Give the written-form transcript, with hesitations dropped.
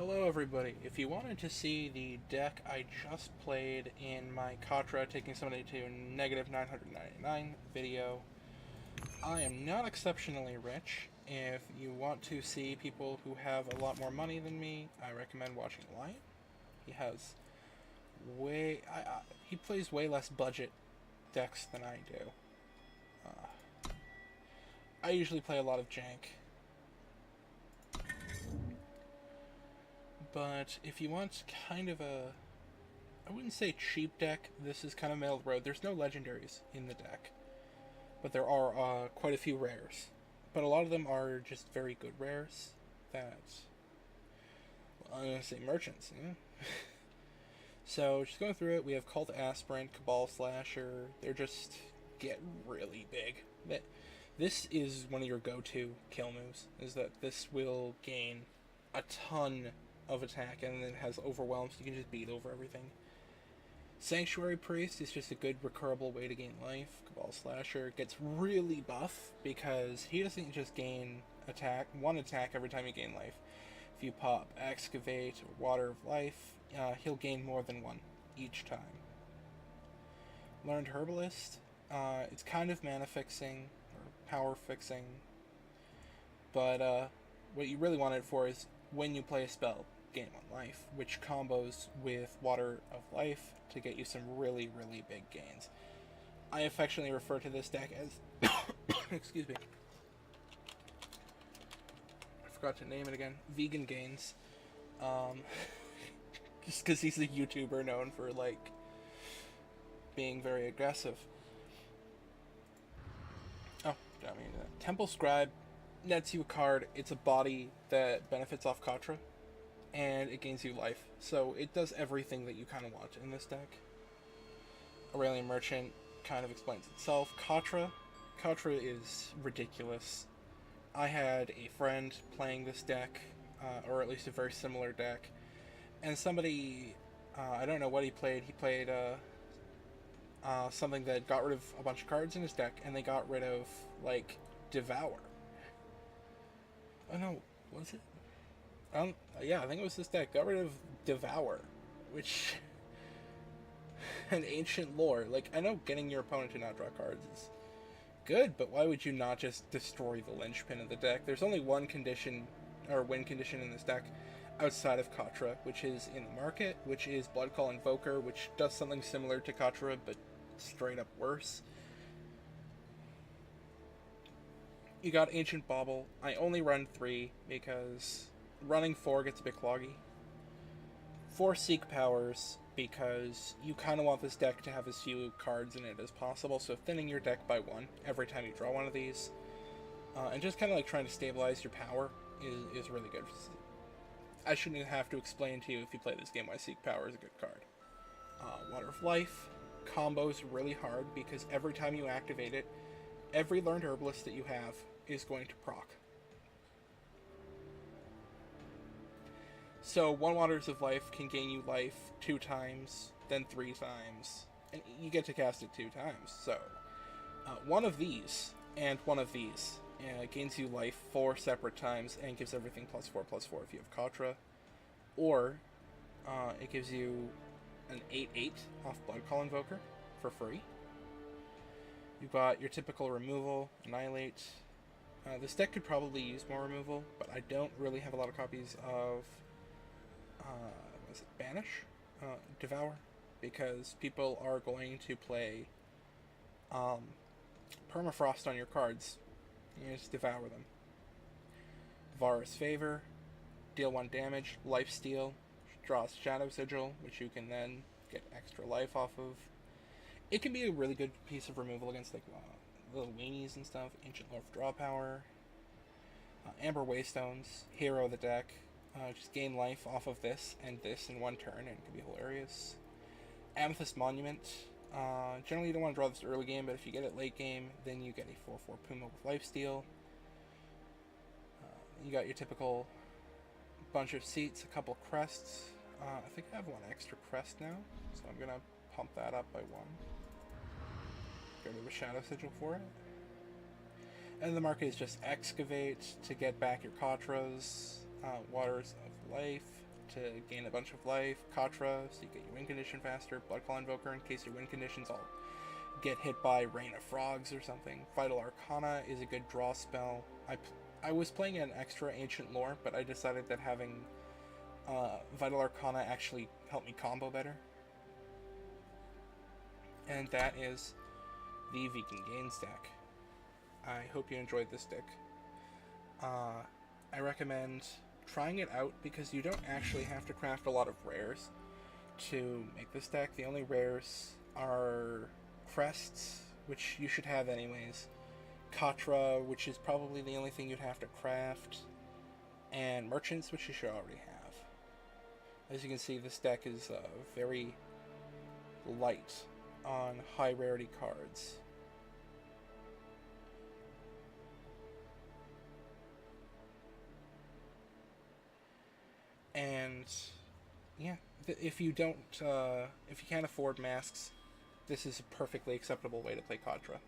Hello everybody. If you wanted to see the deck I just played in my Katra taking somebody to negative 999 video, I am not exceptionally rich. If you want to see people who have a lot more money than me, I recommend watching Lion. He has he plays way less budget decks than I do. I usually play a lot of jank. But if you want kind of a, I wouldn't say cheap deck, this is kind of middle of the road. There's no legendaries in the deck, but there are quite a few rares. But a lot of them are just very good rares that, well, I'm going to say merchants, yeah? So just going through it, we have Cult Aspirant, Cabal Slasher. They're just get really big. This is one of your go-to kill moves, is that this will gain a ton of attack and then it has overwhelm, so you can just beat over everything. Sanctuary Priest is just a good recurable way to gain life. Cabal Slasher gets really buff because he doesn't just gain one attack every time you gain life. If you pop Excavate or Water of Life, he'll gain more than one each time. Learned Herbalist, it's kind of mana fixing or power fixing, but what you really want it for is when you play a spell, gain 1 life, which combos with Water of Life to get you some really, really big gains. I affectionately refer to this deck as excuse me, I forgot to name it again, Vegan Gains. Just because he's a YouTuber known for, like, being very aggressive. Oh, I mean, Temple Scribe nets you a card. It's a body that benefits off Katra, and it gains you life. So it does everything that you kind of want in this deck. Aurelian Merchant kind of explains itself. Katra is ridiculous. I had a friend playing this deck, or at least a very similar deck, and somebody, I don't know what he played. He played something that got rid of a bunch of cards in his deck, and they got rid of, like, Devour. Oh no, was it? Yeah, I think it was this deck. Got rid of Devour, which an ancient lore. Like, I know getting your opponent to not draw cards is good, but why would you not just destroy the linchpin of the deck? There's only one condition, or win condition in this deck outside of Katra, which is in the market, which is Bloodcall Invoker, which does something similar to Katra, but straight up worse. You got Ancient Bauble. I only run 3 because running 4 gets a bit cloggy. 4 Seek Powers because you kind of want this deck to have as few cards in it as possible, so thinning your deck by 1 every time you draw one of these. And just kind of like trying to stabilize your power is really good. I shouldn't have to explain to you if you play this game why Seek Power is a good card. Water of Life combos really hard because every time you activate it, every Learned Herbalist that you have is going to proc. So 1 Waters of Life can gain you life 2 times, then 3 times, and you get to cast it 2 times. So one of these and one of these gains you life 4 separate times and gives everything +4/+4 if you have Katra, or it gives you an 8/8 off Bloodcall Invoker for free. You've got your typical removal, Annihilate. This deck could probably use more removal, but I don't really have a lot of copies of was it Banish? Devour, because people are going to play Permafrost on your cards. You just devour them. Vara's Favor, deal 1 damage, lifesteal, draws Shadow Sigil, which you can then get extra life off of. It can be a really good piece of removal against, like, little weenies and stuff. Ancient Lore of Draw Power. Amber Waystones, hero of the deck. Just gain life off of this and this in 1 turn, and it can be hilarious. Amethyst Monument. Generally you don't want to draw this early game, but if you get it late game, then you get a 4/4 Puma with lifesteal. You got your typical bunch of seats, a couple crests. I think I have 1 extra crest now, so I'm going to pump that up by 1. Go to a Shadow Sigil for it. And the market is just Excavate to get back your Katras, Waters of Life, to gain a bunch of life, Katra, so you get your win condition faster, Bloodcall Invoker in case your win conditions all get hit by Rain of Frogs or something. Vital Arcana is a good draw spell. I was playing an extra Ancient Lore, but I decided that having Vital Arcana actually helped me combo better. And that is the Vegan Gains deck. I hope you enjoyed this deck. I recommend trying it out because you don't actually have to craft a lot of rares to make this deck. The only rares are Crests, which you should have anyways, Katra, which is probably the only thing you'd have to craft, and Merchants, which you should already have. As you can see, this deck is very light on high rarity cards. And yeah, if you can't afford masks, this is a perfectly acceptable way to play Katra.